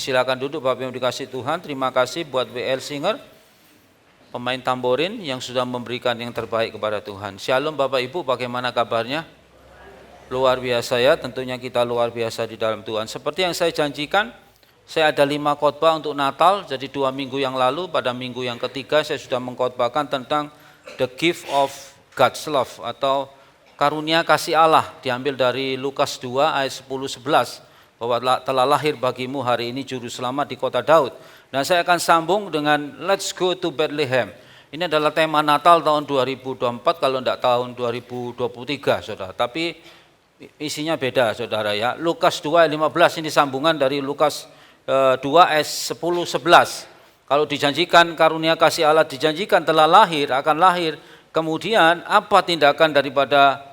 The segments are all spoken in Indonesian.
Silakan duduk Bapak yang dikasih Tuhan. Terima kasih buat WL Singer, pemain tamborin yang sudah memberikan yang terbaik kepada Tuhan. Shalom Bapak Ibu, bagaimana kabarnya? Luar biasa ya, tentunya kita luar biasa di dalam Tuhan. Seperti yang saya janjikan, saya ada 5 khotbah untuk Natal. Jadi 2 minggu yang lalu, pada minggu yang ketiga saya sudah mengkhotbahkan tentang the gift of God's love atau karunia kasih Allah, diambil dari Lukas 2 ayat 10-11. Bahwa telah lahir bagimu hari ini juru selamat di kota Daud. Dan saya akan sambung dengan Let's Go to Bethlehem. Ini adalah tema Natal tahun 2024, kalau tidak tahun 2023 saudara. Tapi isinya beda saudara ya. Lukas 2 ayat 15 ini sambungan dari Lukas 2 ayat 10-11. Kalau dijanjikan karunia kasih Allah, dijanjikan telah lahir, akan lahir. Kemudian apa tindakan daripada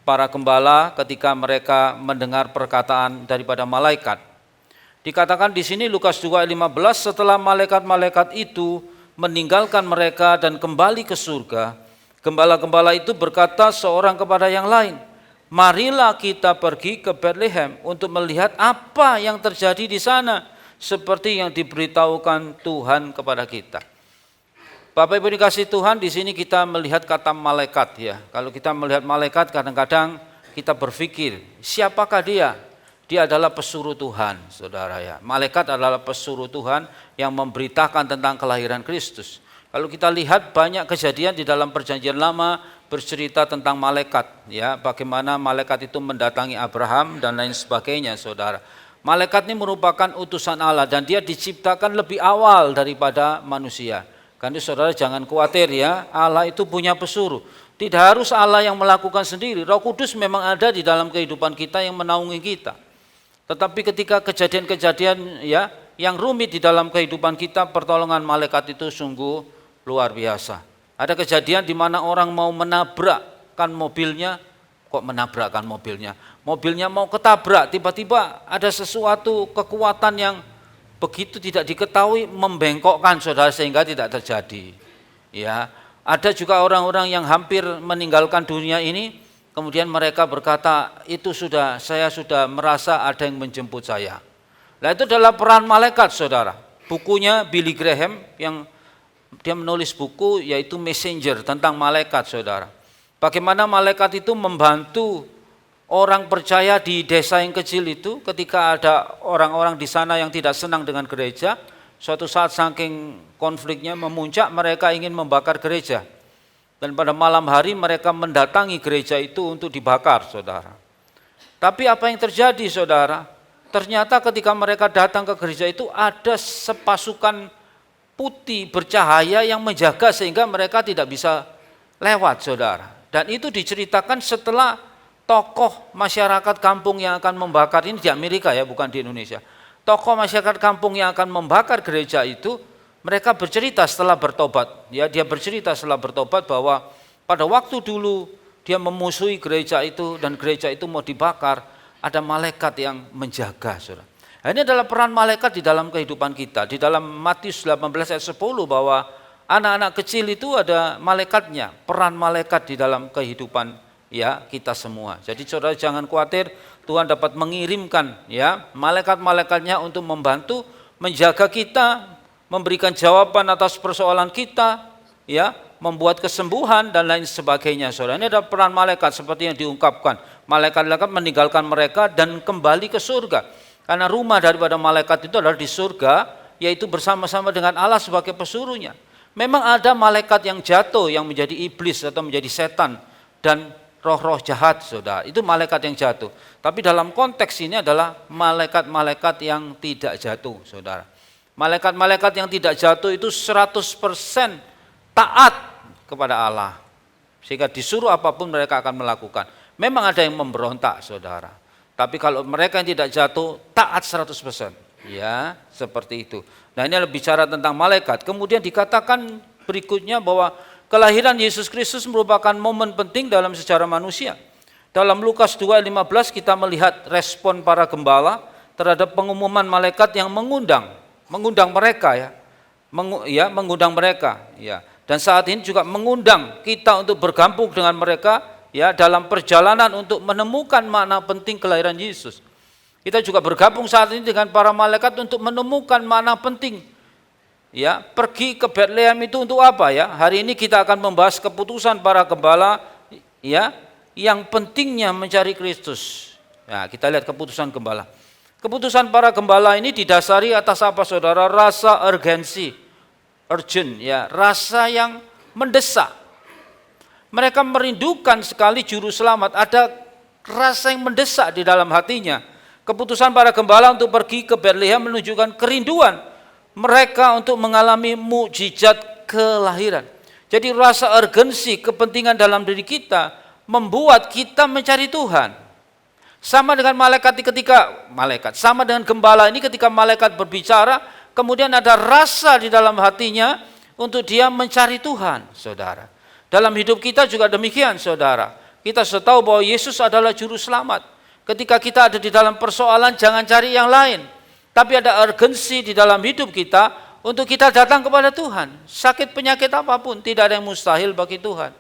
para gembala ketika mereka mendengar perkataan daripada malaikat? Dikatakan di sini Lukas 2 ayat 15, setelah malaikat-malaikat itu meninggalkan mereka dan kembali ke surga, gembala-gembala itu berkata seorang kepada yang lain, marilah kita pergi ke Bethlehem untuk melihat apa yang terjadi di sana, seperti yang diberitahukan Tuhan kepada kita. Bapak Ibu dikasih Tuhan, di sini kita melihat kata malaikat ya. Kalau kita melihat malaikat, kadang-kadang kita berpikir, siapakah dia? Dia adalah pesuruh Tuhan, saudara ya. Malaikat adalah pesuruh Tuhan yang memberitakan tentang kelahiran Kristus. Kalau kita lihat banyak kejadian di dalam Perjanjian Lama bercerita tentang malaikat ya, bagaimana malaikat itu mendatangi Abraham dan lain sebagainya, saudara. Malaikat ini merupakan utusan Allah dan dia diciptakan lebih awal daripada manusia. Karena saudara jangan khawatir ya, Allah itu punya pesuruh. Tidak harus Allah yang melakukan sendiri. Roh Kudus memang ada di dalam kehidupan kita yang menaungi kita. Tetapi ketika kejadian-kejadian ya yang rumit di dalam kehidupan kita, pertolongan malaikat itu sungguh luar biasa. Ada kejadian di mana orang mau menabrakkan mobilnya, kok menabrakkan mobilnya? Mobilnya mau ketabrak, tiba-tiba ada sesuatu kekuatan yang begitu tidak diketahui membengkokkan saudara sehingga tidak terjadi. Ya, ada juga orang-orang yang hampir meninggalkan dunia ini, kemudian mereka berkata, saya sudah merasa ada yang menjemput saya. Nah, itu adalah peran malaikat saudara. Bukunya Billy Graham yang dia menulis buku yaitu Messenger tentang malaikat saudara. Bagaimana malaikat itu membantu orang percaya di desa yang kecil itu ketika ada orang-orang di sana yang tidak senang dengan gereja, suatu saat saking konfliknya memuncak mereka ingin membakar gereja. Dan pada malam hari mereka mendatangi gereja itu untuk dibakar saudara. Tapi apa yang terjadi saudara? Ternyata ketika mereka datang ke gereja itu ada sepasukan putih bercahaya yang menjaga sehingga mereka tidak bisa lewat saudara. Dan itu diceritakan setelah tokoh masyarakat kampung yang akan membakar, ini di Amerika ya, bukan di Indonesia. Tokoh masyarakat kampung yang akan membakar gereja itu, mereka bercerita setelah bertobat. Ya, dia bercerita setelah bertobat bahwa pada waktu dulu dia memusuhi gereja itu dan gereja itu mau dibakar, ada malaikat yang menjaga, saudara. Nah, ini adalah peran malaikat di dalam kehidupan kita. Di dalam Matius 18 ayat 10 bahwa anak-anak kecil itu ada malaikatnya, peran malaikat di dalam kehidupan ya kita semua. Jadi saudara jangan khawatir, Tuhan dapat mengirimkan ya malaikat-malaikatnya untuk membantu menjaga kita, memberikan jawaban atas persoalan kita, ya, membuat kesembuhan dan lain sebagainya. Saudara, ini ada peran malaikat seperti yang diungkapkan. Malaikat-malaikat meninggalkan mereka dan kembali ke surga. Karena rumah daripada malaikat itu adalah di surga, yaitu bersama-sama dengan Allah sebagai pesuruhnya. Memang ada malaikat yang jatuh yang menjadi iblis atau menjadi setan dan roh-roh jahat, saudara. Itu malaikat yang jatuh. Tapi dalam konteks ini adalah malaikat-malaikat yang tidak jatuh, saudara. Malaikat-malaikat yang tidak jatuh itu 100% taat kepada Allah. Sehingga disuruh apapun mereka akan melakukan. Memang ada yang memberontak, saudara. Tapi kalau mereka yang tidak jatuh, taat 100%. Ya, seperti itu. Nah, ini adalah bicara tentang malaikat. Kemudian dikatakan berikutnya bahwa kelahiran Yesus Kristus merupakan momen penting dalam sejarah manusia. Dalam Lukas 2:15 kita melihat respon para gembala terhadap pengumuman malaikat yang mengundang mereka ya. Mengundang mereka ya. Dan saat ini juga mengundang kita untuk bergabung dengan mereka ya dalam perjalanan untuk menemukan makna penting kelahiran Yesus. Kita juga bergabung saat ini dengan para malaikat untuk menemukan mana penting. Ya, pergi ke Bethlehem itu untuk apa ya? Hari ini kita akan membahas keputusan para gembala ya, yang pentingnya mencari Kristus. Ya, kita lihat keputusan gembala. Keputusan para gembala ini didasari atas apa, saudara? Rasa urgensi, urgent ya, rasa yang mendesak. Mereka merindukan sekali juru selamat, ada rasa yang mendesak di dalam hatinya. Keputusan para gembala untuk pergi ke Bethlehem menunjukkan kerinduan mereka untuk mengalami mukjizat kelahiran. Jadi rasa urgensi, kepentingan dalam diri kita membuat kita mencari Tuhan. Sama dengan sama dengan gembala ini ketika malaikat berbicara, kemudian ada rasa di dalam hatinya untuk dia mencari Tuhan, saudara. Dalam hidup kita juga demikian, saudara. Kita sudah tahu bahwa Yesus adalah juru selamat. Ketika kita ada di dalam persoalan, jangan cari yang lain. Tapi ada urgensi di dalam hidup kita untuk kita datang kepada Tuhan. Sakit penyakit apapun, tidak ada yang mustahil bagi Tuhan.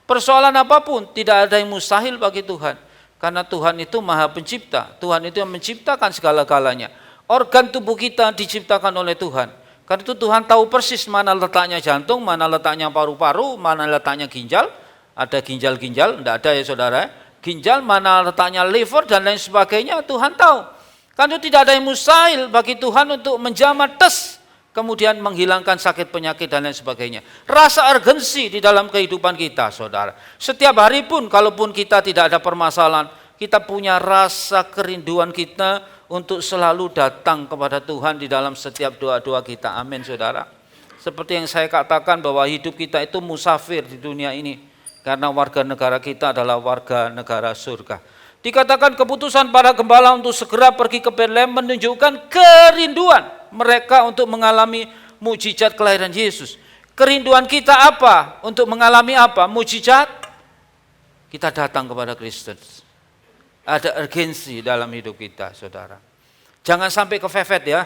Persoalan apapun, tidak ada yang mustahil bagi Tuhan. Karena Tuhan itu Maha Pencipta. Tuhan itu yang menciptakan segala-galanya. Organ tubuh kita diciptakan oleh Tuhan. Karena itu Tuhan tahu persis mana letaknya jantung, mana letaknya paru-paru, mana letaknya ginjal. Ada ginjal-ginjal, tidak ada ya saudara. Ginjal, mana letaknya liver dan lain sebagainya, Tuhan tahu. Karena itu tidak ada yang mustahil bagi Tuhan untuk menjamah tes, kemudian menghilangkan sakit penyakit dan lain sebagainya. Rasa urgensi di dalam kehidupan kita, saudara. Setiap hari pun, kalaupun kita tidak ada permasalahan, kita punya rasa kerinduan kita untuk selalu datang kepada Tuhan di dalam setiap doa-doa kita. Amin, saudara. Seperti yang saya katakan bahwa hidup kita itu musafir di dunia ini. Karena warga negara kita adalah warga negara surga. Dikatakan keputusan para gembala untuk segera pergi ke Bethlehem menunjukkan kerinduan mereka untuk mengalami mukjizat kelahiran Yesus. Kerinduan kita apa? Untuk mengalami apa? Mukjizat? Kita datang kepada Kristus. Ada urgensi dalam hidup kita, saudara. Jangan sampai kefefet ya.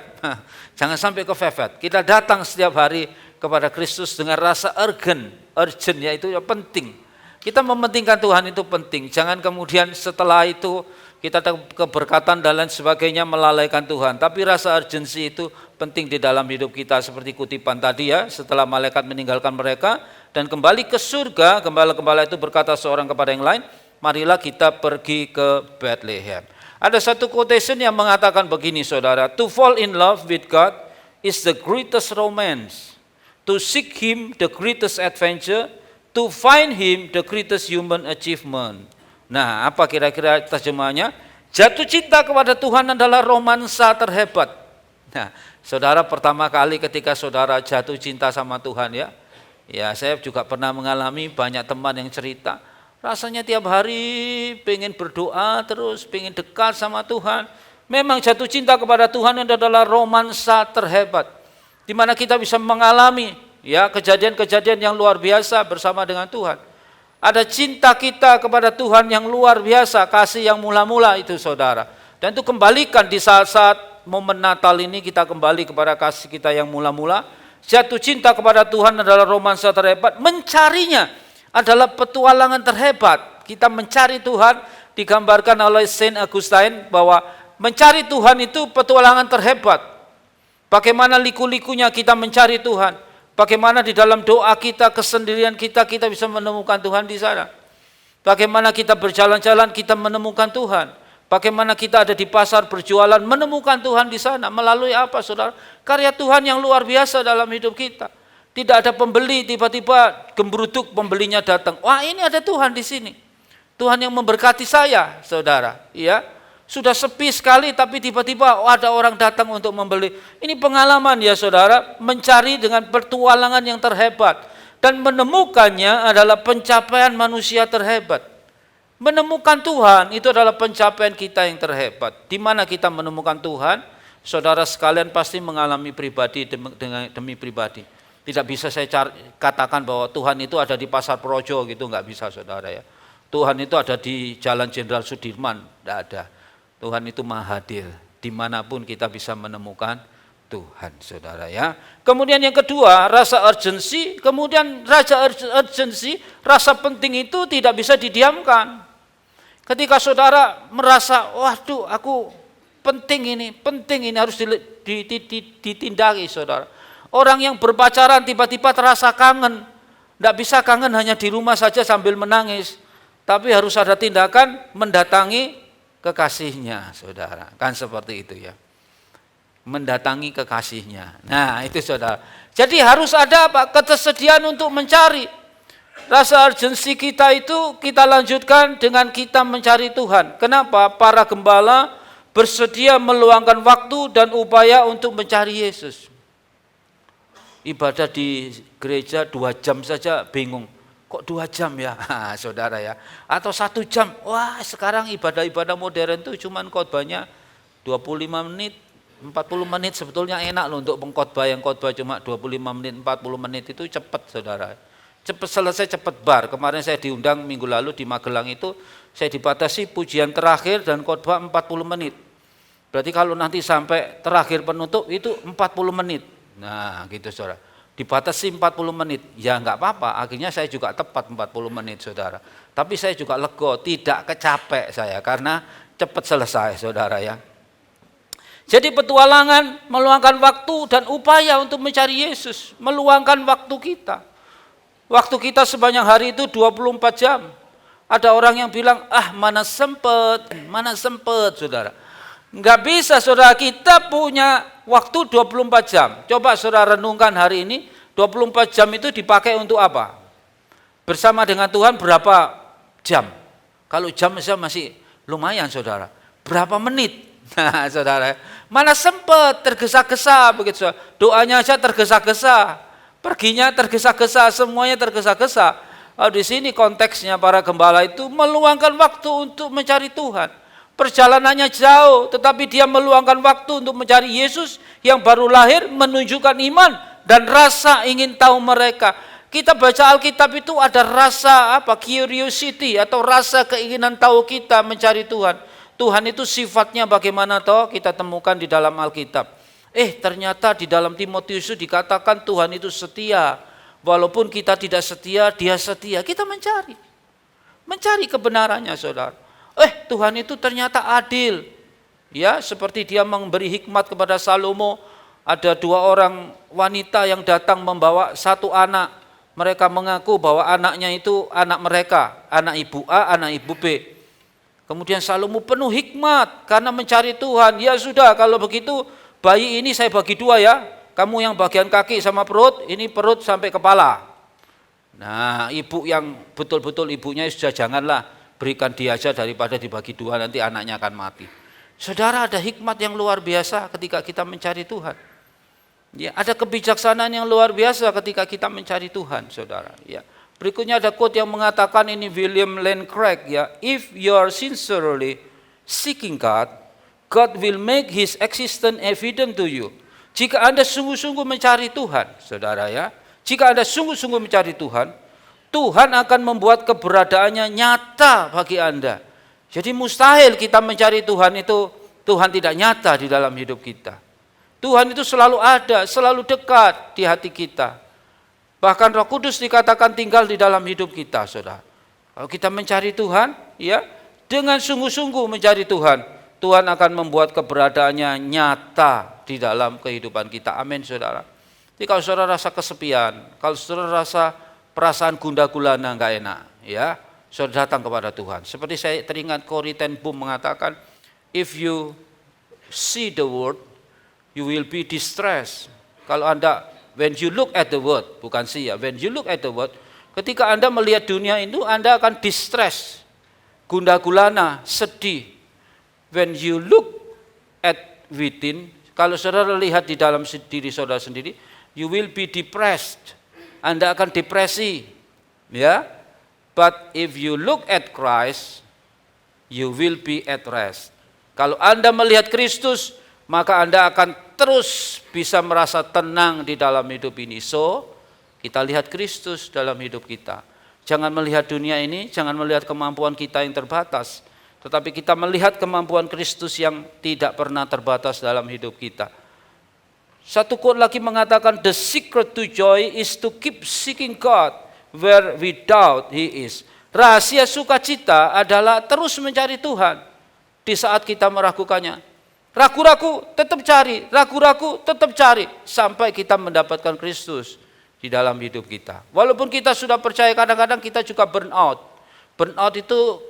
Jangan sampai kefefet. Kita datang setiap hari kepada Kristus dengan rasa urgent yaitu penting. Kita mementingkan Tuhan itu penting. Jangan kemudian setelah itu kita keberkatan dan lain sebagainya melalaikan Tuhan. Tapi rasa urgensi itu penting di dalam hidup kita seperti kutipan tadi ya. Setelah malaikat meninggalkan mereka dan kembali ke surga, gembala-gembala itu berkata seorang kepada yang lain, marilah kita pergi ke Bethlehem. Ada satu quotation yang mengatakan begini, saudara. To fall in love with God is the greatest romance. To seek Him the greatest adventure. To find Him the greatest human achievement. Nah, apa kira-kira terjemahannya? Jatuh cinta kepada Tuhan adalah romansa terhebat. Nah, saudara, pertama kali ketika saudara jatuh cinta sama Tuhan ya saya juga pernah mengalami, banyak teman yang cerita, rasanya tiap hari pengen berdoa terus, pengen dekat sama Tuhan. Memang jatuh cinta kepada Tuhan adalah romansa terhebat, di mana kita bisa mengalami ya kejadian-kejadian yang luar biasa bersama dengan Tuhan. Ada cinta kita kepada Tuhan yang luar biasa, kasih yang mula-mula itu, saudara. Dan itu kembalikan di saat-saat momen Natal ini, kita kembali kepada kasih kita yang mula-mula. Jatuh cinta kepada Tuhan adalah romansa terhebat, mencarinya adalah petualangan terhebat. Kita mencari Tuhan, digambarkan oleh Saint Augustine bahwa mencari Tuhan itu petualangan terhebat. Bagaimana liku-likunya kita mencari Tuhan. Bagaimana di dalam doa kita, kesendirian kita bisa menemukan Tuhan di sana. Bagaimana kita berjalan-jalan, kita menemukan Tuhan. Bagaimana kita ada di pasar berjualan, menemukan Tuhan di sana. Melalui apa, saudara? Karya Tuhan yang luar biasa dalam hidup kita. Tidak ada pembeli, tiba-tiba gembruduk pembelinya datang. Wah, ini ada Tuhan di sini. Tuhan yang memberkati saya, saudara. Ya. Sudah sepi sekali tapi tiba-tiba ada orang datang untuk membeli. Ini pengalaman ya saudara, mencari dengan petualangan yang terhebat. Dan menemukannya adalah pencapaian manusia terhebat. Menemukan Tuhan itu adalah pencapaian kita yang terhebat. Di mana kita menemukan Tuhan, saudara sekalian pasti mengalami pribadi demi pribadi. Tidak bisa saya katakan bahwa Tuhan itu ada di Pasar Projo gitu, nggak bisa saudara ya. Tuhan itu ada di Jalan Jenderal Sudirman, tidak ada. Tuhan itu maha hadir, dimanapun kita bisa menemukan Tuhan, saudara ya. Kemudian yang kedua, rasa urgensi. Kemudian rasa penting itu tidak bisa didiamkan. Ketika saudara merasa, waduh aku penting ini harus ditindaki, saudara. Orang yang berpacaran tiba-tiba terasa kangen, tidak bisa kangen hanya di rumah saja sambil menangis, tapi harus ada tindakan mendatangi kekasihnya, saudara. Kan seperti itu ya, mendatangi kekasihnya. Nah itu saudara. Jadi harus ada apa? Ketersediaan untuk mencari. Rasa urgensi kita itu kita lanjutkan dengan kita mencari Tuhan. Kenapa? Para gembala bersedia meluangkan waktu dan upaya untuk mencari Yesus. Ibadah di gereja 2 jam saja bingung. Kok 2 jam ya, saudara ya? Atau 1 jam? Wah, sekarang ibadah-ibadah modern itu cuman khotbahnya 25 menit, 40 menit. Sebetulnya enak loh untuk pengkhotbah, yang khotbah cuma 25 menit, 40 menit itu cepat, saudara. Cepat selesai, cepat bar. Kemarin saya diundang minggu lalu di Magelang itu, saya dibatasi pujian terakhir dan khotbah 40 menit. Berarti kalau nanti sampai terakhir penutup itu 40 menit. Nah gitu saudara, dibatasi 40 menit, ya enggak apa-apa, akhirnya saya juga tepat 40 menit saudara. Tapi saya juga lego, tidak kecapek saya, karena cepat selesai saudara ya. Jadi petualangan, meluangkan waktu dan upaya untuk mencari Yesus, meluangkan waktu kita. Waktu kita sepanjang hari itu 24 jam. Ada orang yang bilang, mana sempet saudara. Enggak bisa saudara, kita punya waktu 24 jam. Coba saudara renungkan hari ini, 24 jam itu dipakai untuk apa? Bersama dengan Tuhan berapa jam? Kalau jam masih lumayan saudara. Berapa menit? Nah saudara, mana sempat tergesa-gesa begitu saudara. Doanya aja tergesa-gesa, perginya tergesa-gesa, semuanya tergesa-gesa. Di sini konteksnya para gembala itu meluangkan waktu untuk mencari Tuhan. Perjalanannya jauh, tetapi dia meluangkan waktu untuk mencari Yesus yang baru lahir, menunjukkan iman dan rasa ingin tahu mereka. Kita baca Alkitab itu ada rasa curiosity atau rasa keinginan tahu kita mencari Tuhan. Tuhan itu sifatnya bagaimana toh kita temukan di dalam Alkitab. Ternyata di dalam Timotius itu dikatakan Tuhan itu setia. Walaupun kita tidak setia, dia setia. Kita mencari kebenarannya saudara. Tuhan itu ternyata adil. Ya, seperti dia memberi hikmat kepada Salomo. Ada 2 orang wanita yang datang membawa 1 anak. Mereka mengaku bahwa anaknya itu anak mereka, anak ibu A, anak ibu B. Kemudian Salomo penuh hikmat karena mencari Tuhan. Ya sudah, kalau begitu bayi ini saya bagi 2 ya. Kamu yang bagian kaki sama perut, ini perut sampai kepala. Nah, ibu yang betul-betul ibunya sudah janganlah, berikan dia aja daripada dibagi 2 nanti anaknya akan mati. Saudara, ada hikmat yang luar biasa ketika kita mencari Tuhan. Ya, ada kebijaksanaan yang luar biasa ketika kita mencari Tuhan, saudara. Ya. Berikutnya ada quote yang mengatakan, ini William Lane Craig ya, if you are sincerely seeking God, God will make His existence evident to you. Jika Anda sungguh-sungguh mencari Tuhan, saudara ya, jika Anda sungguh-sungguh mencari Tuhan, Tuhan akan membuat keberadaannya nyata bagi Anda. Jadi mustahil kita mencari Tuhan itu, Tuhan tidak nyata di dalam hidup kita. Tuhan itu selalu ada, selalu dekat di hati kita. Bahkan Roh Kudus dikatakan tinggal di dalam hidup kita, saudara. Kalau kita mencari Tuhan, ya, dengan sungguh-sungguh mencari Tuhan, Tuhan akan membuat keberadaannya nyata di dalam kehidupan kita. Amin, saudara. Jadi kalau saudara rasa kesepian, kalau saudara rasa perasaan gundah gulana enggak enak, ya, saudara datang kepada Tuhan. Seperti saya teringat Corrie ten Boom mengatakan, if you see the word, you will be distressed. Kalau Anda, when you look at the word, bukan see ya, when you look at the word, ketika Anda melihat dunia itu, Anda akan distress, gundah gulana, sedih. When you look at within, kalau saudara lihat di dalam diri saudara sendiri, you will be depressed. Anda akan depresi, ya. But if you look at Christ, you will be at rest. Kalau Anda melihat Kristus, maka Anda akan terus bisa merasa tenang di dalam hidup ini. So, kita lihat Kristus dalam hidup kita. Jangan melihat dunia ini, jangan melihat kemampuan kita yang terbatas, tetapi kita melihat kemampuan Kristus yang tidak pernah terbatas dalam hidup kita. Satu quote lagi mengatakan, the secret to joy is to keep seeking God where we doubt He is. Rahasia sukacita adalah terus mencari Tuhan di saat kita meragukannya. Ragu-ragu tetap cari, ragu-ragu tetap cari sampai kita mendapatkan Kristus di dalam hidup kita. Walaupun kita sudah percaya, kadang-kadang kita juga burn out. Burn out itu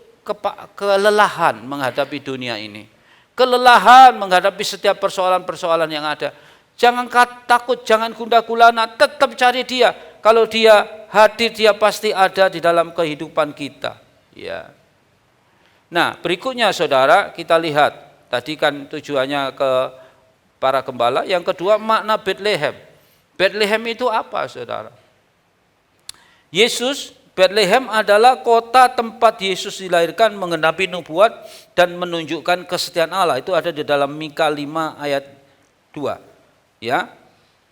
kelelahan menghadapi dunia ini. Kelelahan menghadapi setiap persoalan-persoalan yang ada. Jangan takut, jangan gundah gulana, tetap cari Dia. Kalau Dia hadir, Dia pasti ada di dalam kehidupan kita. Ya. Nah, berikutnya saudara, kita lihat. Tadi kan tujuannya ke para gembala. Yang kedua, makna Bethlehem. Bethlehem itu apa, saudara? Bethlehem adalah kota tempat Yesus dilahirkan, menggenapi nubuat dan menunjukkan kesetiaan Allah. Itu ada di dalam Mika 5 ayat 2. Ya.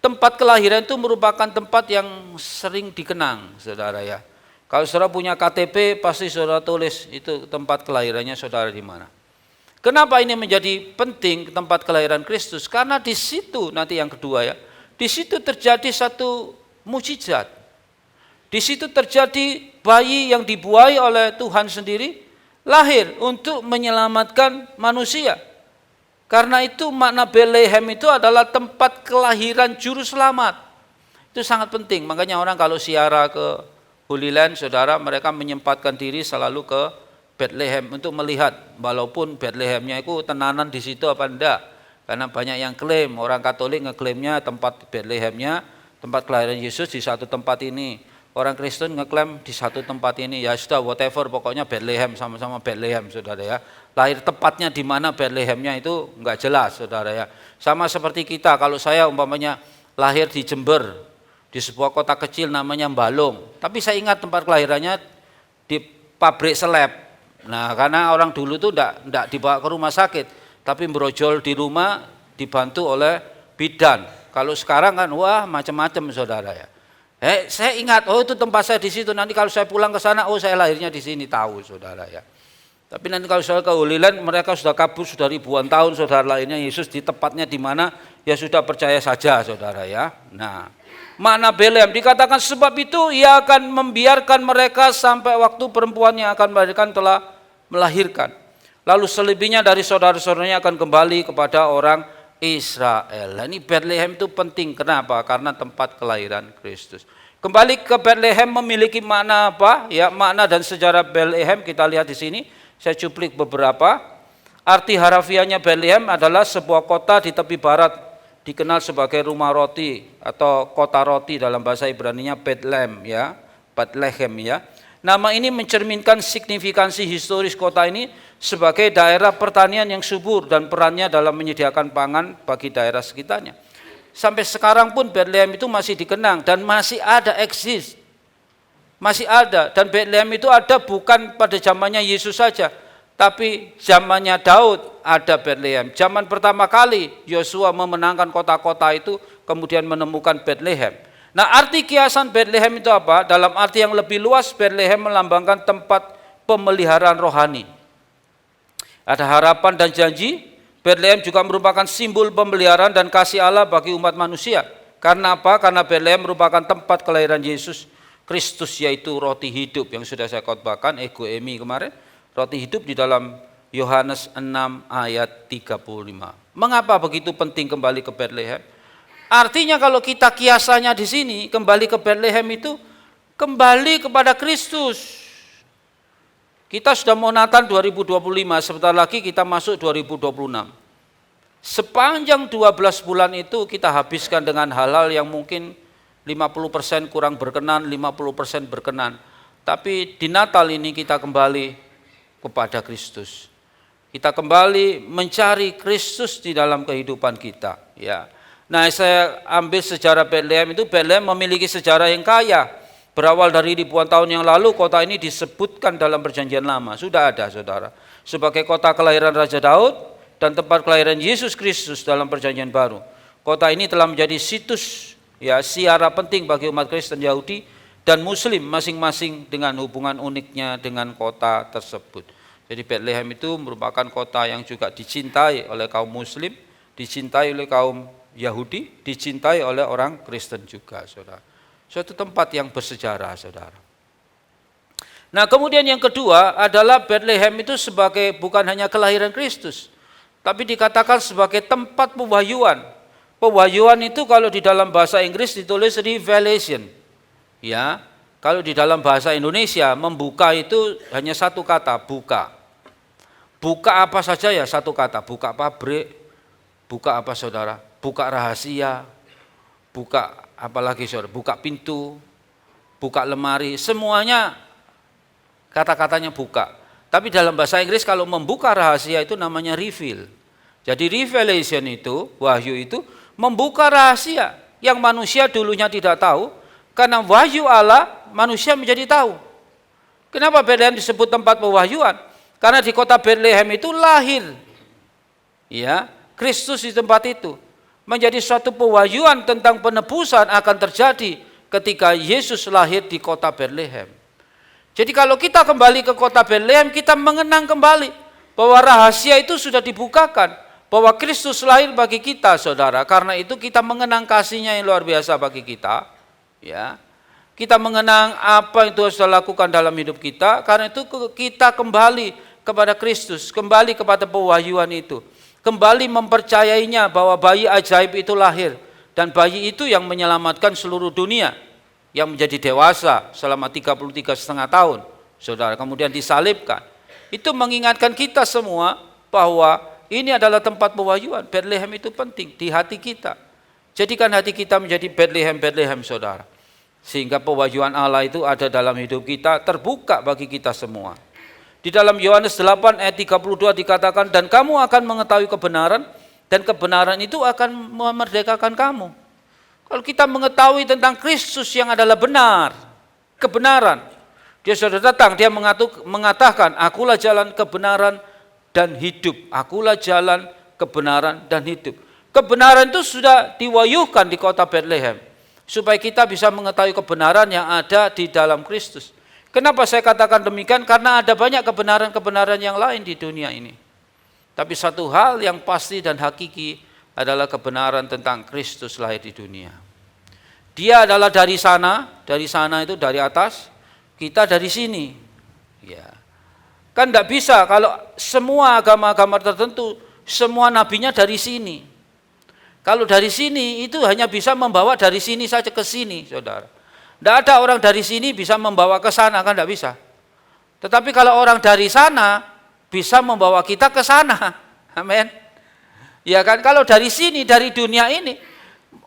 Tempat kelahiran itu merupakan tempat yang sering dikenang, saudara ya. Kalau saudara punya KTP, pasti saudara tulis itu tempat kelahirannya saudara di mana. Kenapa ini menjadi penting tempat kelahiran Kristus? Karena di situ, nanti yang kedua ya, di situ terjadi satu mukjizat. Di situ terjadi bayi yang dibuai oleh Tuhan sendiri lahir untuk menyelamatkan manusia. Karena itu makna Bethlehem itu adalah tempat kelahiran juru selamat. Itu sangat penting. Makanya orang kalau ziarah ke Holy Land, saudara, mereka menyempatkan diri selalu ke Bethlehem untuk melihat walaupun Bethlehemnya itu tenanan di situ apa enggak. Karena banyak yang klaim, orang Katolik ngeklaimnya tempat Bethlehemnya, tempat kelahiran Yesus di satu tempat ini. Orang Kristen ngeklaim di satu tempat ini, ya sudah whatever, pokoknya Bethlehem, sama-sama Bethlehem, saudara ya. Lahir tepatnya di mana Bethlehemnya itu enggak jelas, saudara ya. Sama seperti kita, kalau saya umpamanya lahir di Jember, di sebuah kota kecil namanya Balong, tapi saya ingat tempat kelahirannya di pabrik seleb. Nah, karena orang dulu itu enggak dibawa ke rumah sakit, tapi brojol di rumah dibantu oleh bidan. Kalau sekarang kan wah macam-macam, saudara ya. Saya ingat, oh itu tempat saya di situ. Nanti kalau saya pulang ke sana, oh saya lahirnya di sini, tahu, saudara ya. Tapi nanti kalau saya ke Holy Land, mereka sudah kabur sudah ribuan tahun, saudara, lahirnya Yesus di tempatnya di mana, ya sudah percaya saja, saudara ya. Nah, makna Bethlehem dikatakan sebab itu ia akan membiarkan mereka sampai waktu perempuannya akan melahirkan telah melahirkan. Lalu selebihnya dari saudara-saudaranya akan kembali kepada orang Israel. Ini Bethlehem itu penting. Kenapa? Karena tempat kelahiran Kristus. Kembali ke Bethlehem memiliki makna apa? Ya, makna dan sejarah Bethlehem kita lihat di sini. Saya cuplik beberapa. Arti harafiahnya Bethlehem adalah sebuah kota di tepi barat, dikenal sebagai rumah roti atau kota roti dalam bahasa Ibraninya Bethlehem ya. Bethlehem ya. Nama ini mencerminkan signifikansi historis kota ini sebagai daerah pertanian yang subur dan perannya dalam menyediakan pangan bagi daerah sekitarnya. Sampai sekarang pun Bethlehem itu masih dikenang dan masih ada eksis. Masih ada, dan Bethlehem itu ada bukan pada zamannya Yesus saja, tapi zamannya Daud ada Bethlehem. Zaman pertama kali Yosua memenangkan kota-kota itu kemudian menemukan Bethlehem. Nah, arti kiasan Bethlehem itu apa? Dalam arti yang lebih luas, Bethlehem melambangkan tempat pemeliharaan rohani. Ada harapan dan janji. Bethlehem juga merupakan simbol pemeliharaan dan kasih Allah bagi umat manusia. Karena apa? Karena Bethlehem merupakan tempat kelahiran Yesus Kristus, yaitu roti hidup yang sudah saya khotbahkan, Ego Emi kemarin. Roti hidup di dalam Yohanes 6 ayat 35. Mengapa begitu penting kembali ke Bethlehem? Artinya kalau kita kiasannya di sini, kembali ke Bethlehem itu kembali kepada Kristus. Kita sudah mau Natal 2025, sebentar lagi kita masuk 2026. Sepanjang 12 bulan itu kita habiskan dengan hal-hal yang mungkin 50% kurang berkenan, 50% berkenan. Tapi di Natal ini kita kembali kepada Kristus. Kita kembali mencari Kristus di dalam kehidupan kita, ya. Nah, saya ambil sejarah Bethlehem itu. Bethlehem memiliki sejarah yang kaya. Berawal dari ribuan tahun yang lalu, kota ini disebutkan dalam Perjanjian Lama. Sudah ada, saudara, sebagai kota kelahiran Raja Daud dan tempat kelahiran Yesus Kristus dalam Perjanjian Baru. Kota ini telah menjadi situs ya ziarah penting bagi umat Kristen, Yahudi dan Muslim masing-masing dengan hubungan uniknya dengan kota tersebut. Jadi Bethlehem itu merupakan kota yang juga dicintai oleh kaum Muslim, dicintai oleh kaum Yahudi, dicintai oleh orang Kristen juga, saudara. Suatu tempat yang bersejarah, saudara. Nah, kemudian yang kedua adalah Bethlehem itu sebagai bukan hanya kelahiran Kristus, tapi dikatakan sebagai tempat pewahyuan. Pewahyuan itu kalau di dalam bahasa Inggris ditulis revelation. Ya, kalau di dalam bahasa Indonesia membuka itu hanya satu kata, buka. Buka apa saja ya satu kata, buka pabrik, buka apa saudara? Buka rahasia, buka apalagi saudara? Buka pintu, buka lemari, semuanya kata-katanya buka. Tapi dalam bahasa Inggris kalau membuka rahasia itu namanya reveal. Jadi revelation itu, wahyu itu membuka rahasia yang manusia dulunya tidak tahu, karena wahyu Allah manusia menjadi tahu. Kenapa Bethlehem disebut tempat pewahyuan? Karena di kota Bethlehem itu lahir ya Kristus di tempat itu. Menjadi suatu pewahyuan tentang penebusan akan terjadi ketika Yesus lahir di kota Bethlehem. Jadi kalau kita kembali ke kota Bethlehem, kita mengenang kembali bahwa rahasia itu sudah dibukakan, bahwa Kristus lahir bagi kita, saudara. Karena itu kita mengenang kasih-Nya yang luar biasa bagi kita, ya. Kita mengenang apa yang Tuhan sudah lakukan dalam hidup kita. Karena itu kita kembali kepada Kristus, kembali kepada pewahyuan itu, kembali mempercayainya bahwa bayi ajaib itu lahir, dan bayi itu yang menyelamatkan seluruh dunia, yang menjadi dewasa selama 33,5 tahun, saudara, kemudian disalibkan. Itu mengingatkan kita semua bahwa ini adalah tempat pewahyuan. Bethlehem itu penting di hati kita. Jadikan hati kita menjadi Bethlehem, saudara, sehingga pewahyuan Allah itu ada dalam hidup kita, terbuka bagi kita semua. Di dalam Yohanes 8 ayat 32 dikatakan, dan kamu akan mengetahui kebenaran, dan kebenaran itu akan memerdekakan kamu. Kalau kita mengetahui tentang Kristus yang adalah benar, kebenaran, dia sudah datang, dia mengatakan, akulah jalan kebenaran dan hidup. Akulah jalan kebenaran dan hidup. Kebenaran itu sudah diwahyukan di kota Bethlehem, supaya kita bisa mengetahui kebenaran yang ada di dalam Kristus. Kenapa saya katakan demikian? Karena ada banyak kebenaran-kebenaran yang lain di dunia ini. Tapi satu hal yang pasti dan hakiki adalah kebenaran tentang Kristus lahir di dunia. Dia adalah dari sana itu dari atas, kita dari sini. Ya. Kan tidak bisa kalau semua agama-agama tertentu, semua nabinya dari sini. Kalau dari sini itu hanya bisa membawa dari sini saja ke sini, saudara. Tidak ada orang dari sini bisa membawa ke sana, kan tidak bisa. Tetapi kalau orang dari sana bisa membawa kita ke sana. Amin. Ya kan, kalau dari sini, dari dunia ini,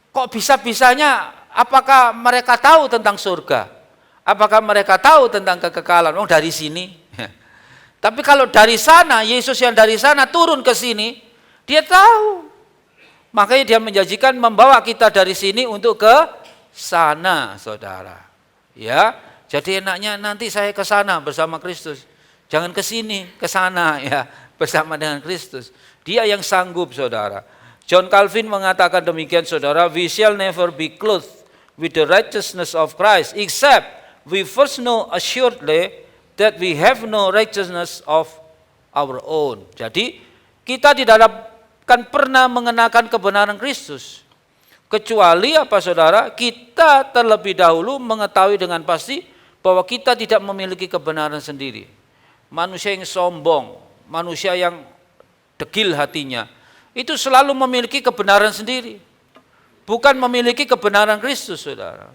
kok bisa-bisanya, apakah mereka tahu tentang surga? Apakah mereka tahu tentang kekekalan? Oh, dari sini. Tapi kalau dari sana, Yesus yang dari sana turun ke sini, dia tahu. Makanya dia menjanjikan membawa kita dari sini untuk ke sana, saudara. Ya, jadi enaknya nanti saya ke sana bersama Kristus. Jangan ke sini, ke sana ya, bersama dengan Kristus. Dia yang sanggup, saudara. John Calvin mengatakan demikian, saudara, we shall never be clothed with the righteousness of Christ except we first know assuredly that we have no righteousness of our own. Jadi kita tidak akan pernah mengenakan kebenaran Kristus, kecuali apa, saudara? Kita terlebih dahulu mengetahui dengan pasti bahwa kita tidak memiliki kebenaran sendiri. Manusia yang sombong, manusia yang degil hatinya, itu selalu memiliki kebenaran sendiri, bukan memiliki kebenaran Kristus, saudara.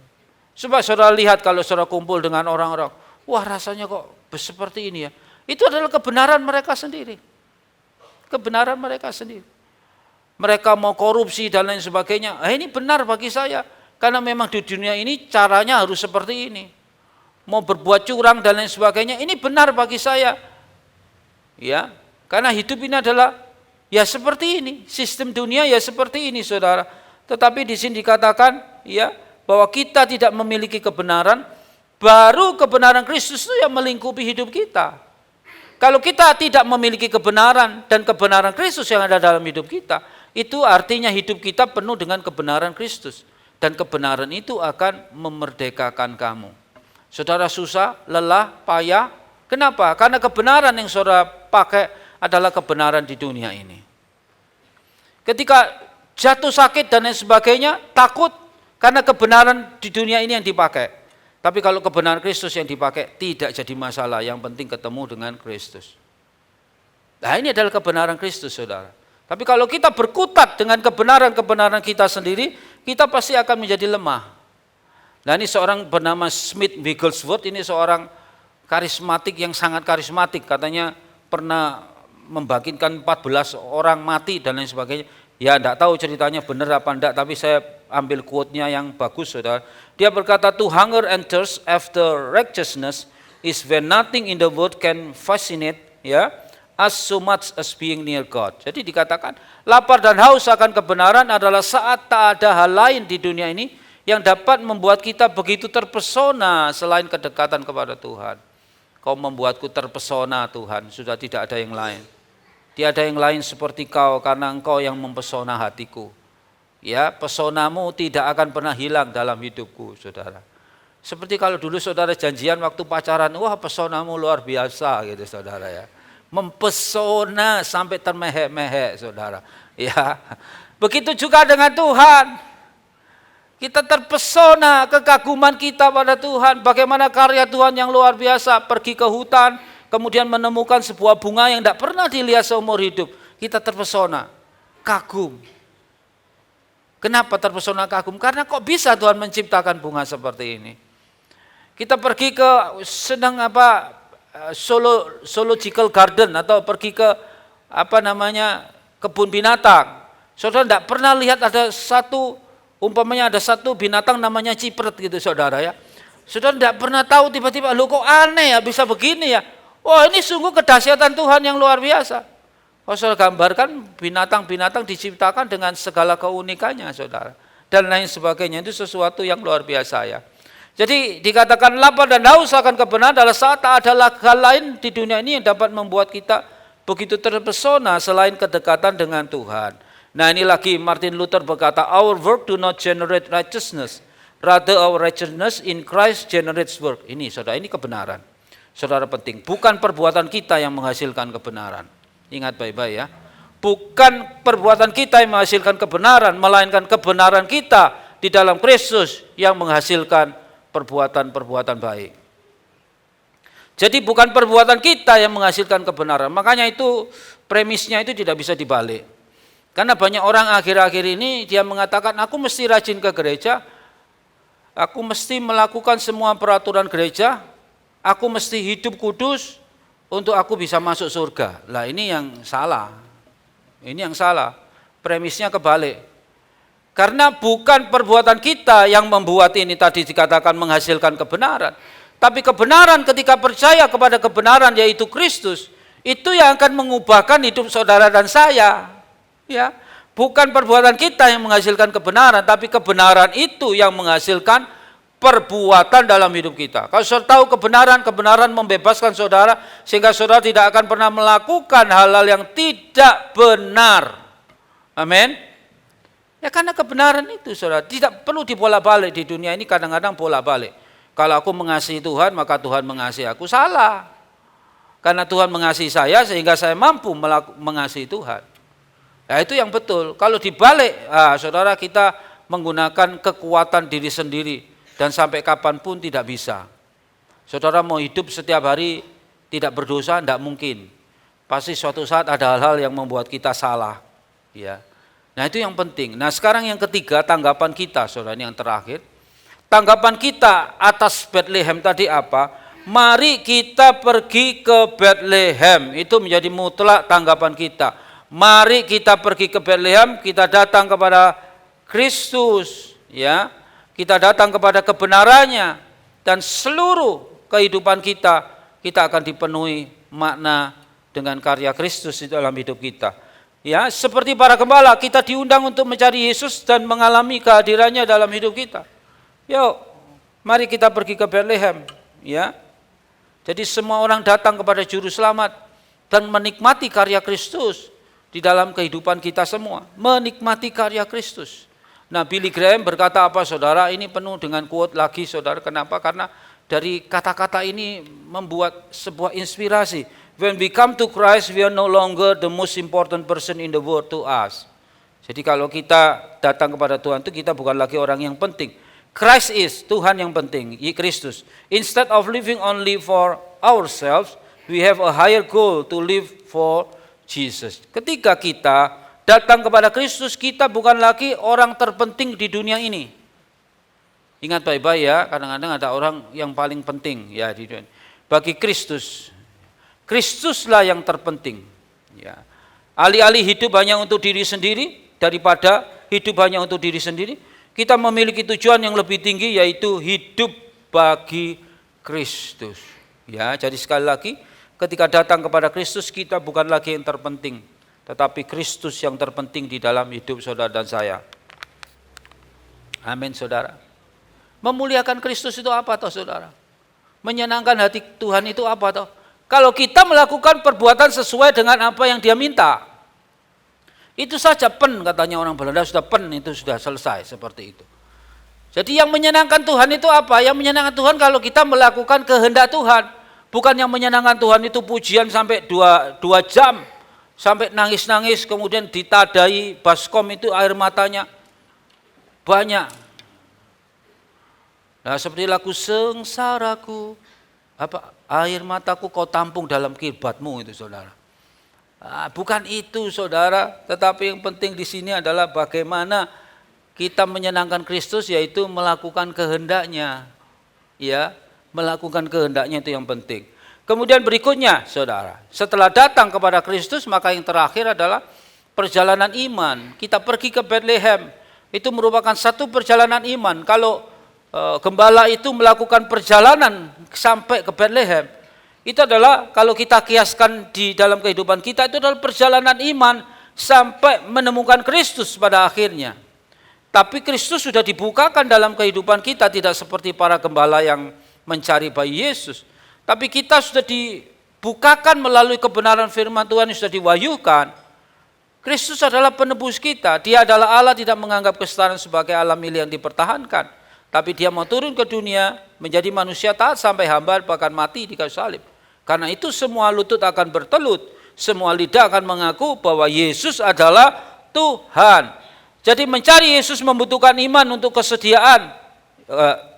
Coba saudara lihat kalau saudara kumpul dengan orang-orang, wah rasanya kok seperti ini ya. Itu adalah kebenaran mereka sendiri. Kebenaran mereka sendiri. Mereka mau korupsi dan lain sebagainya. Ini benar bagi saya, karena memang di dunia ini caranya harus seperti ini. Mau berbuat curang dan lain sebagainya, ini benar bagi saya. Ya, karena hidup ini adalah ya seperti ini, sistem dunia ya seperti ini, saudara. Tetapi di sini dikatakan ya bahwa kita tidak memiliki kebenaran, baru kebenaran Kristus itu yang melingkupi hidup kita. Kalau kita tidak memiliki kebenaran dan kebenaran Kristus yang ada dalam hidup kita, itu artinya hidup kita penuh dengan kebenaran Kristus. Dan kebenaran itu akan memerdekakan kamu. Saudara susah, lelah, payah. Kenapa? Karena kebenaran yang saudara pakai adalah kebenaran di dunia ini. Ketika jatuh sakit dan lain sebagainya, takut karena kebenaran di dunia ini yang dipakai. Tapi kalau kebenaran Kristus yang dipakai, tidak jadi masalah. Yang penting ketemu dengan Kristus. Nah, ini adalah kebenaran Kristus, saudara. Tapi kalau kita berkutat dengan kebenaran-kebenaran kita sendiri, kita pasti akan menjadi lemah. Nah ini seorang bernama Smith Wigglesworth, ini seorang karismatik yang sangat karismatik. Katanya pernah membangkitkan 14 orang mati dan lain sebagainya. Ya enggak tahu ceritanya benar apa enggak, tapi saya ambil quote-nya yang bagus, saudara. Dia berkata, to hunger and thirst after righteousness is when nothing in the world can fascinate, ya, as so much as being near God. Jadi dikatakan, lapar dan haus akan kebenaran adalah saat tak ada hal lain di dunia ini yang dapat membuat kita begitu terpesona selain kedekatan kepada Tuhan. Kau membuatku terpesona Tuhan, sudah tidak ada yang lain. Tiada yang lain seperti kau karena engkau yang mempesona hatiku. Ya, pesonamu tidak akan pernah hilang dalam hidupku, saudara. Seperti kalau dulu saudara janjian waktu pacaran, wah pesonamu luar biasa gitu saudara ya. Mempesona sampai termehek-mehek saudara. Ya, begitu juga dengan Tuhan. Kita terpesona kekaguman kita pada Tuhan. Bagaimana karya Tuhan yang luar biasa, pergi ke hutan, kemudian menemukan sebuah bunga yang tidak pernah dilihat seumur hidup. Kita terpesona, kagum. Kenapa terpesona kagum? Karena kok bisa Tuhan menciptakan bunga seperti ini. Kita pergi ke zoological garden atau pergi ke kebun binatang. Saudara tidak pernah lihat ada satu, umpamanya ada satu binatang namanya cipret gitu saudara ya. Saudara tidak pernah tahu tiba-tiba, loh kok aneh ya bisa begini ya. Wah ini sungguh kedahsyatan Tuhan yang luar biasa. Kalau saudara gambarkan binatang-binatang diciptakan dengan segala keunikannya saudara. Dan lain sebagainya, itu sesuatu yang luar biasa ya. Jadi dikatakan lapar dan haus akan kebenaran adalah saat tak ada hal lain di dunia ini yang dapat membuat kita begitu terpesona selain kedekatan dengan Tuhan. Nah ini lagi Martin Luther berkata, our work do not generate righteousness, rather our righteousness in Christ generates work. Ini saudara, ini kebenaran. Saudara penting, bukan perbuatan kita yang menghasilkan kebenaran. Ingat baik-baik ya. Bukan perbuatan kita yang menghasilkan kebenaran, melainkan kebenaran kita di dalam Kristus yang menghasilkan perbuatan-perbuatan baik. Jadi bukan perbuatan kita yang menghasilkan kebenaran. Makanya itu premisnya itu tidak bisa dibalik. Karena banyak orang akhir-akhir ini dia mengatakan, aku mesti rajin ke gereja, aku mesti melakukan semua peraturan gereja, aku mesti hidup kudus untuk aku bisa masuk surga. Lah ini yang salah. Ini yang salah. Premisnya kebalik. Karena bukan perbuatan kita yang membuat ini tadi dikatakan menghasilkan kebenaran. Tapi kebenaran ketika percaya kepada kebenaran yaitu Kristus, itu yang akan mengubahkan hidup saudara dan saya. Ya, bukan perbuatan kita yang menghasilkan kebenaran, tapi kebenaran itu yang menghasilkan perbuatan dalam hidup kita. Kalau saudara tahu kebenaran, kebenaran membebaskan saudara sehingga saudara tidak akan pernah melakukan hal-hal yang tidak benar. Amin. Ya karena kebenaran itu saudara tidak perlu dibolak-balik di dunia ini, kadang-kadang bolak-balik. Kalau aku mengasihi Tuhan maka Tuhan mengasihi aku, salah. Karena Tuhan mengasihi saya sehingga saya mampu mengasihi Tuhan. Ya itu yang betul. Kalau dibalik, saudara kita menggunakan kekuatan diri sendiri. Dan sampai kapanpun tidak bisa. Saudara mau hidup setiap hari tidak berdosa, tidak mungkin. Pasti suatu saat ada hal-hal yang membuat kita salah. Ya. Nah itu yang penting. Nah sekarang yang ketiga, tanggapan kita, saudara, ini yang terakhir. Tanggapan kita atas Bethlehem tadi apa? Mari kita pergi ke Bethlehem. Itu menjadi mutlak tanggapan kita. Mari kita pergi ke Bethlehem, kita datang kepada Kristus, ya. Kita datang kepada kebenarannya dan seluruh kehidupan kita akan dipenuhi makna dengan karya Kristus di dalam hidup kita. Ya, seperti para gembala kita diundang untuk mencari Yesus dan mengalami kehadirannya dalam hidup kita. Yuk, mari kita pergi ke Bethlehem, ya. Jadi semua orang datang kepada juru selamat dan menikmati karya Kristus di dalam kehidupan kita semua, menikmati karya Kristus. Nah Billy Graham berkata apa saudara, ini penuh dengan quote lagi saudara, kenapa? Karena dari kata-kata ini membuat sebuah inspirasi. When we come to Christ, we are no longer the most important person in the world to us. Jadi kalau kita datang kepada Tuhan itu kita bukan lagi orang yang penting. Christ is, Tuhan yang penting, Kristus. Instead of living only for ourselves, we have a higher goal to live for Jesus. Ketika kita datang kepada Kristus, kita bukan lagi orang terpenting di dunia ini. Ingat baik-baik ya, kadang-kadang ada orang yang paling penting ya di dunia. Bagi Kristus, Kristuslah yang terpenting. Ya. Alih-alih hidup hanya untuk diri sendiri, daripada hidup hanya untuk diri sendiri, kita memiliki tujuan yang lebih tinggi, yaitu hidup bagi Kristus. Ya, jadi sekali lagi, ketika datang kepada Kristus, kita bukan lagi yang terpenting, tetapi Kristus yang terpenting di dalam hidup saudara dan saya. Amin, saudara. Memuliakan Kristus itu apa toh, saudara? Menyenangkan hati Tuhan itu apa toh? Kalau kita melakukan perbuatan sesuai dengan apa yang Dia minta, itu saja pen, katanya orang Belanda, sudah pen, itu sudah selesai, seperti itu. Jadi yang menyenangkan Tuhan itu apa? Yang menyenangkan Tuhan kalau kita melakukan kehendak Tuhan. Bukan yang menyenangkan Tuhan itu pujian sampai 2 jam, sampai nangis-nangis, kemudian ditadai baskom itu air matanya banyak. Nah, seperti lagu sengsaraku, air mataku kau tampung dalam kirbatmu itu, saudara. Bukan itu, saudara, tetapi yang penting di sini adalah bagaimana kita menyenangkan Kristus, yaitu melakukan kehendaknya. Ya, melakukan kehendaknya itu yang penting. Kemudian berikutnya, saudara, setelah datang kepada Kristus, maka yang terakhir adalah perjalanan iman. Kita pergi ke Bethlehem, itu merupakan satu perjalanan iman. Kalau gembala itu melakukan perjalanan sampai ke Bethlehem, itu adalah kalau kita kiaskan di dalam kehidupan kita, itu adalah perjalanan iman sampai menemukan Kristus pada akhirnya. Tapi Kristus sudah dibukakan dalam kehidupan kita, tidak seperti para gembala yang mencari bayi Yesus. Tapi kita sudah dibukakan melalui kebenaran firman Tuhan yang sudah diwahyukan. Kristus adalah penebus kita. Dia adalah Allah, tidak menganggap kesetaraan sebagai Allah milik yang dipertahankan. Tapi Dia mau turun ke dunia, menjadi manusia taat sampai hamba, bahkan mati di kayu salib. Karena itu semua lutut akan bertelut, semua lidah akan mengaku bahwa Yesus adalah Tuhan. Jadi mencari Yesus membutuhkan iman untuk kesediaan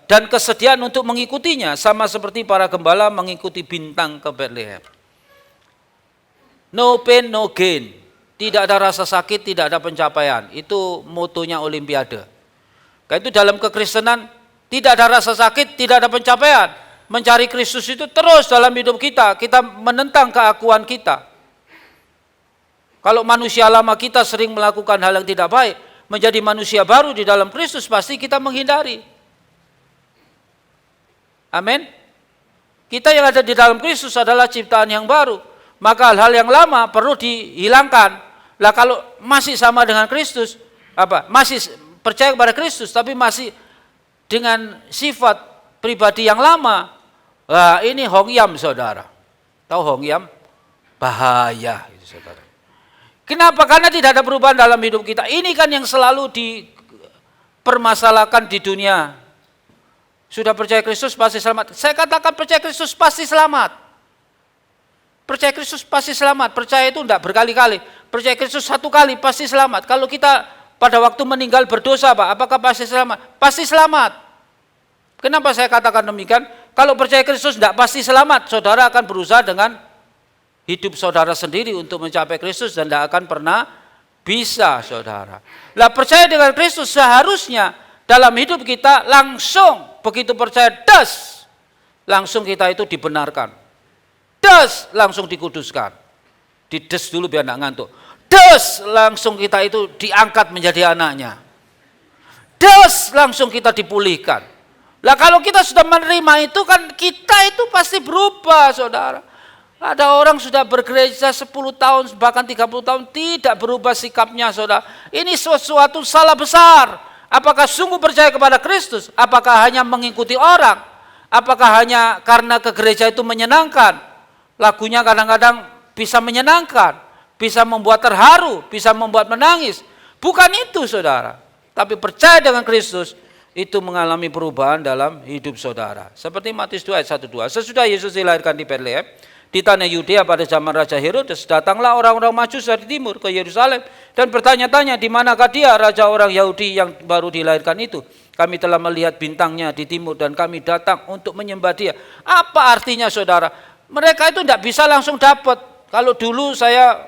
dan kesediaan untuk mengikutinya, sama seperti para gembala mengikuti bintang ke Bethlehem. No pain, no gain. Tidak ada rasa sakit, tidak ada pencapaian. Itu motonya Olimpiade. Karena itu dalam kekristenan tidak ada rasa sakit, tidak ada pencapaian. Mencari Kristus itu terus dalam hidup kita. Kita menentang keakuan kita. Kalau manusia lama kita sering melakukan hal yang tidak baik, menjadi manusia baru di dalam Kristus pasti kita menghindari. Amin. Kita yang ada di dalam Kristus adalah ciptaan yang baru. Maka hal-hal yang lama perlu dihilangkan. Lah kalau masih sama dengan Kristus, masih percaya kepada Kristus tapi masih dengan sifat pribadi yang lama, ini hongyam, saudara. Tahu hongyam? Bahaya itu, saudara. Kenapa? Karena tidak ada perubahan dalam hidup kita. Ini kan yang selalu dipermasalahkan di dunia. Sudah percaya Kristus pasti selamat. Saya katakan percaya Kristus pasti selamat. Percaya Kristus pasti selamat. Percaya itu tidak berkali-kali. Percaya Kristus satu kali pasti selamat. Kalau kita pada waktu meninggal berdosa, apakah pasti selamat? Pasti selamat. Kenapa saya katakan demikian? Kalau percaya Kristus tidak pasti selamat, saudara akan berusaha dengan hidup saudara sendiri untuk mencapai Kristus dan tidak akan pernah bisa, saudara. Lah percaya dengan Kristus seharusnya dalam hidup kita langsung begitu percaya langsung kita itu dibenarkan. Langsung dikuduskan. Dides dulu biar tidak ngantuk. Langsung kita itu diangkat menjadi anaknya. Langsung kita dipulihkan. Lah kalau kita sudah menerima itu kan kita itu pasti berubah, saudara. Ada orang sudah bergereja 10 tahun, bahkan 30 tahun, tidak berubah sikapnya, saudara. Ini sesuatu salah besar. Apakah sungguh percaya kepada Kristus? Apakah hanya mengikuti orang? Apakah hanya karena ke gereja itu menyenangkan? Lagunya kadang-kadang bisa menyenangkan, bisa membuat terharu, bisa membuat menangis. Bukan itu, saudara. Tapi percaya dengan Kristus, itu mengalami perubahan dalam hidup saudara. Seperti Matius 2 ayat 1-2. Sesudah Yesus dilahirkan di Bethlehem, di tanah Yudea pada zaman Raja Herodes, datanglah orang-orang Majus dari timur ke Yerusalem dan bertanya-tanya, di manakah dia, raja orang Yahudi yang baru dilahirkan itu? Kami telah melihat bintangnya di timur dan kami datang untuk menyembah dia. Apa artinya, saudara? Mereka itu tidak bisa langsung dapat. Kalau dulu saya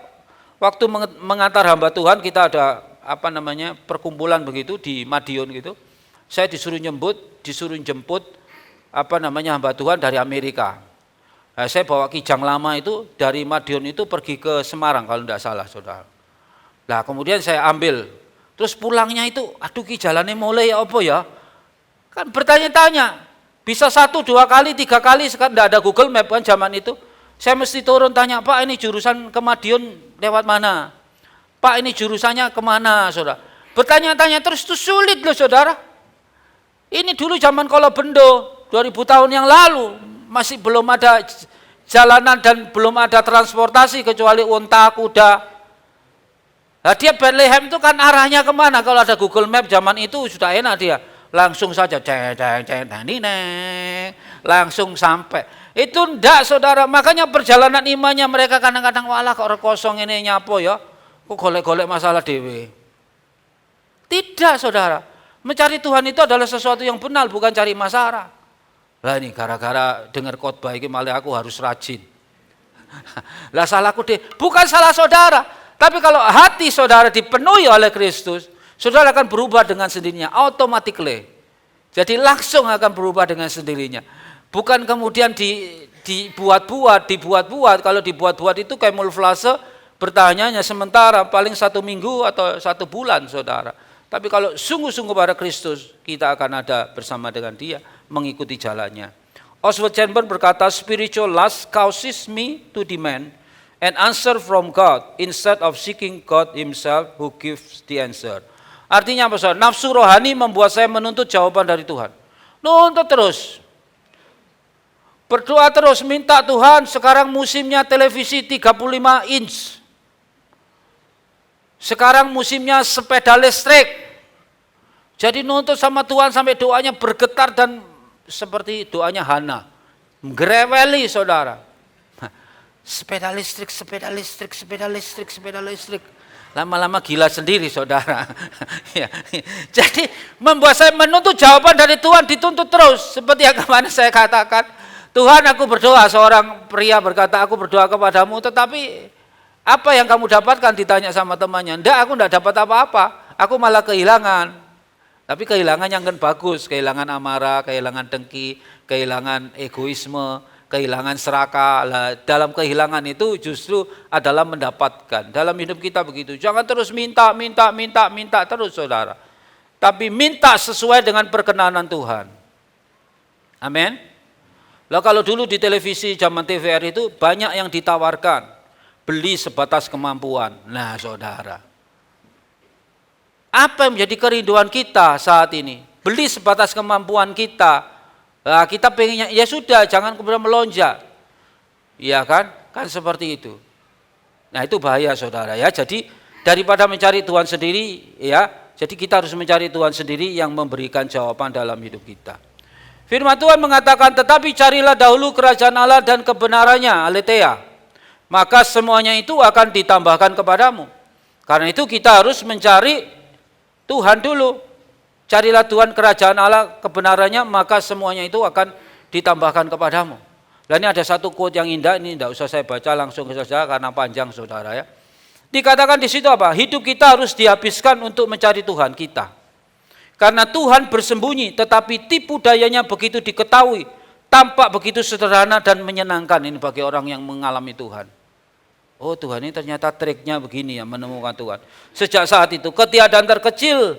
Waktu mengantar hamba Tuhan, kita ada perkumpulan begitu di Madiun gitu. Saya disuruh jemput hamba Tuhan dari Amerika. Nah, saya bawa kijang lama itu dari Madiun itu pergi ke Semarang kalau tidak salah, saudara. Nah, kemudian saya ambil. Terus pulangnya itu, aduh jalannya mulai apa ya? Kan bertanya-tanya. Bisa 1, 2 kali, 3 kali, sekarang tidak ada Google Map kan zaman itu. Saya mesti turun tanya, Pak ini jurusan ke Madiun lewat mana? Pak ini jurusannya kemana, saudara? Bertanya-tanya terus itu sulit loh, saudara. Ini dulu zaman Kolobendo, 2000 tahun yang lalu, masih belum ada jalanan dan belum ada transportasi kecuali unta, kuda. Nah, dia Bethlehem itu kan arahnya kemana? Kalau ada Google Map zaman itu sudah enak dia. Langsung saja, langsung sampai. Itu enggak, saudara, makanya perjalanan imannya mereka kadang-kadang walah kok kosong ini nyapo ya, kok golek-golek masalah dewe. Tidak, saudara, mencari Tuhan itu adalah sesuatu yang benar, bukan cari masalah. Lah ini gara-gara dengar khotbah ini malah aku harus rajin. Lah salahku deh, bukan salah saudara, tapi kalau hati saudara dipenuhi oleh Kristus, saudara akan berubah dengan sendirinya, automatically. Jadi langsung akan berubah dengan sendirinya. Bukan kemudian dibuat-buat. Kalau dibuat-buat itu kamuflase, bertahannya sementara, paling 1 minggu atau 1 bulan, saudara. Tapi kalau sungguh-sungguh pada Kristus, kita akan ada bersama dengan Dia, mengikuti jalannya. Oswald Chambers berkata, spiritual lust causes me to demand an answer from God instead of seeking God Himself who gives the answer. Artinya apa, saudara? Nafsu rohani membuat saya menuntut jawaban dari Tuhan. Nuntut terus. Berdoa terus, minta Tuhan, sekarang musimnya televisi 35 inch. Sekarang musimnya sepeda listrik. Jadi nuntut sama Tuhan sampai doanya bergetar dan seperti doanya Hana. Greweli, saudara. Sepeda listrik. Lama-lama gila sendiri, saudara. Jadi membuat saya menuntut jawaban dari Tuhan, dituntut terus. Seperti yang kemarin saya katakan. Tuhan, aku berdoa, seorang pria berkata, aku berdoa kepadamu, tetapi apa yang kamu dapatkan, ditanya sama temannya. Enggak, aku enggak dapat apa-apa, aku malah kehilangan. Tapi kehilangan yang kan bagus, kehilangan amarah, kehilangan dengki, kehilangan egoisme, kehilangan serakah. Dalam kehilangan itu justru adalah mendapatkan. Dalam hidup kita begitu, jangan terus minta terus, saudara. Tapi minta sesuai dengan perkenanan Tuhan. Amin. Lah kalau dulu di televisi zaman TVR itu banyak yang ditawarkan, beli sebatas kemampuan. Nah, saudara, apa yang menjadi kerinduan kita saat ini? Beli sebatas kemampuan kita. Nah, kita pengennya, ya sudah, jangan kemudian melonjak. Iya kan? Kan seperti itu. Nah, itu bahaya, saudara ya. Jadi daripada mencari Tuhan sendiri, ya, jadi kita harus mencari Tuhan sendiri yang memberikan jawaban dalam hidup kita. Firman Tuhan mengatakan, tetapi carilah dahulu kerajaan Allah dan kebenarannya, aletheia. Maka semuanya itu akan ditambahkan kepadamu. Karena itu kita harus mencari Tuhan dulu. Carilah Tuhan kerajaan Allah, kebenarannya, maka semuanya itu akan ditambahkan kepadamu. Dan ini ada satu quote yang indah, ini tidak usah saya baca langsung saja karena panjang, saudara ya. Dikatakan di situ apa? Hidup kita harus dihabiskan untuk mencari Tuhan kita. Karena Tuhan bersembunyi, tetapi tipu dayanya begitu diketahui, tampak begitu sederhana dan menyenangkan. Ini bagi orang yang mengalami Tuhan. Oh, Tuhan ini ternyata triknya begini ya, menemukan Tuhan. Sejak saat itu, ketiadaan terkecil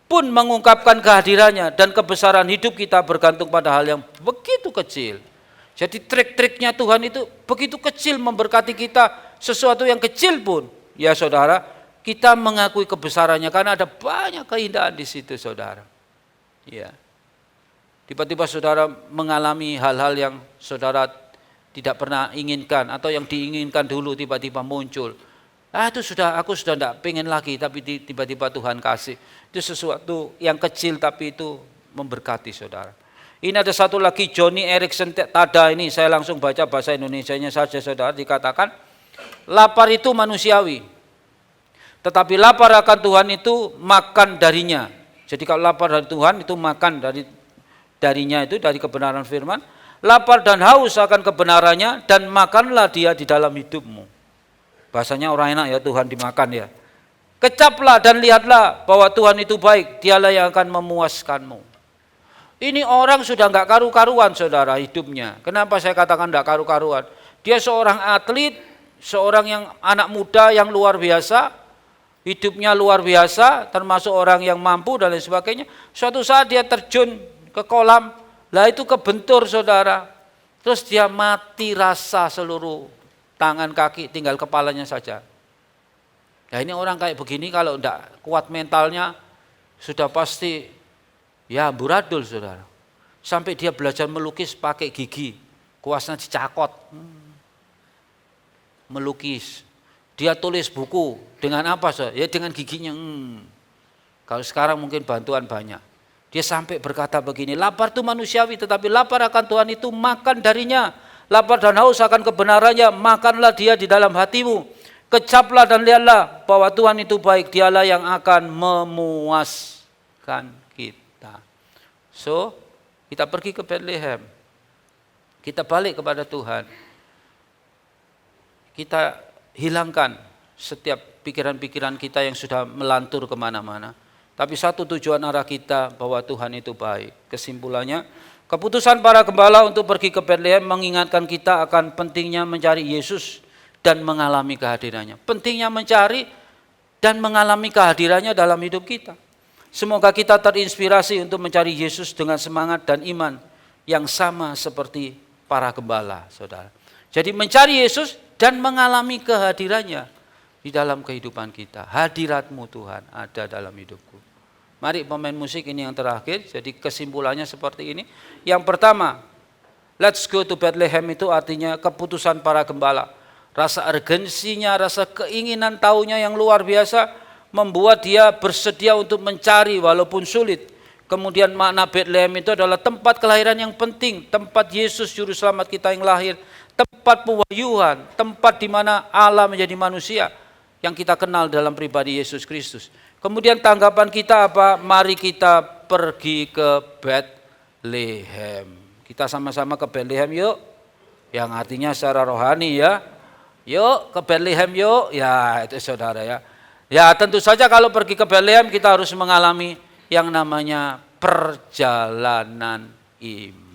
pun mengungkapkan kehadirannya, dan kebesaran hidup kita bergantung pada hal yang begitu kecil. Jadi trik-triknya Tuhan itu begitu kecil, memberkati kita sesuatu yang kecil pun. Ya saudara, kita mengakui kebesarannya karena ada banyak keindahan di situ, saudara. Ya. Tiba-tiba saudara mengalami hal-hal yang saudara tidak pernah inginkan atau yang diinginkan dulu tiba-tiba muncul. Itu aku sudah tidak pengen lagi, tapi tiba-tiba Tuhan kasih. Itu sesuatu yang kecil tapi itu memberkati, saudara. Ini ada satu lagi, Johnny Erickson Tada, ini saya langsung baca bahasa Indonesianya saja, saudara. Dikatakan, lapar itu manusiawi. Tetapi lapar akan Tuhan itu makan darinya. Jadi kalau lapar dari Tuhan itu makan darinya itu dari kebenaran firman. Lapar dan haus akan kebenarannya dan makanlah dia di dalam hidupmu. Bahasanya orang enak ya, Tuhan dimakan ya. Kecaplah dan lihatlah bahwa Tuhan itu baik, dialah yang akan memuaskanmu. Ini orang sudah enggak karu-karuan saudara hidupnya. Kenapa saya katakan enggak karu-karuan? Dia seorang atlet, seorang yang anak muda yang luar biasa, hidupnya luar biasa, termasuk orang yang mampu dan lain sebagainya. Suatu saat dia terjun ke kolam, lah itu kebentur saudara. Terus dia mati rasa seluruh tangan kaki, tinggal kepalanya saja. Nah ini orang kayak begini kalau enggak kuat mentalnya, sudah pasti ya amburadul saudara. Sampai dia belajar melukis pakai gigi, kuasnya dicakot. Melukis, dia tulis buku dengan apa saudara? Ya dengan giginya. Kalau sekarang mungkin bantuan banyak. Dia sampai berkata begini, lapar itu manusiawi, tetapi lapar akan Tuhan itu makan darinya. Lapar dan haus akan kebenarannya, makanlah dia di dalam hatimu. Kecaplah dan lihatlah bahwa Tuhan itu baik, dialah yang akan memuaskan kita. So, kita pergi ke Bethlehem. Kita balik kepada Tuhan. Kita hilangkan setiap pikiran-pikiran kita yang sudah melantur kemana-mana. Tapi satu tujuan arah kita bahwa Tuhan itu baik. Kesimpulannya, keputusan para gembala untuk pergi ke Bethlehem mengingatkan kita akan pentingnya mencari Yesus dan mengalami kehadirannya. Pentingnya mencari dan mengalami kehadirannya dalam hidup kita. Semoga kita terinspirasi untuk mencari Yesus dengan semangat dan iman yang sama seperti para gembala, saudara. Jadi mencari Yesus dan mengalami kehadirannya di dalam kehidupan kita. Hadirat-Mu Tuhan ada dalam hidupku. Mari pemain musik ini yang terakhir, jadi kesimpulannya seperti ini. Yang pertama, let's go to Bethlehem itu artinya keputusan para gembala. Rasa urgensinya, rasa keinginan tahunya yang luar biasa membuat dia bersedia untuk mencari walaupun sulit. Kemudian makna Bethlehem itu adalah tempat kelahiran yang penting, tempat Yesus Juru Selamat kita yang lahir, tempat pewahyuan, tempat di mana Allah menjadi manusia yang kita kenal dalam pribadi Yesus Kristus. Kemudian tanggapan kita apa? Mari kita pergi ke Bethlehem. Kita sama-sama ke Bethlehem yuk. Yang artinya secara rohani ya. Yuk ke Bethlehem yuk. Ya itu saudara ya. Ya tentu saja kalau pergi ke Bethlehem kita harus mengalami yang namanya perjalanan iman.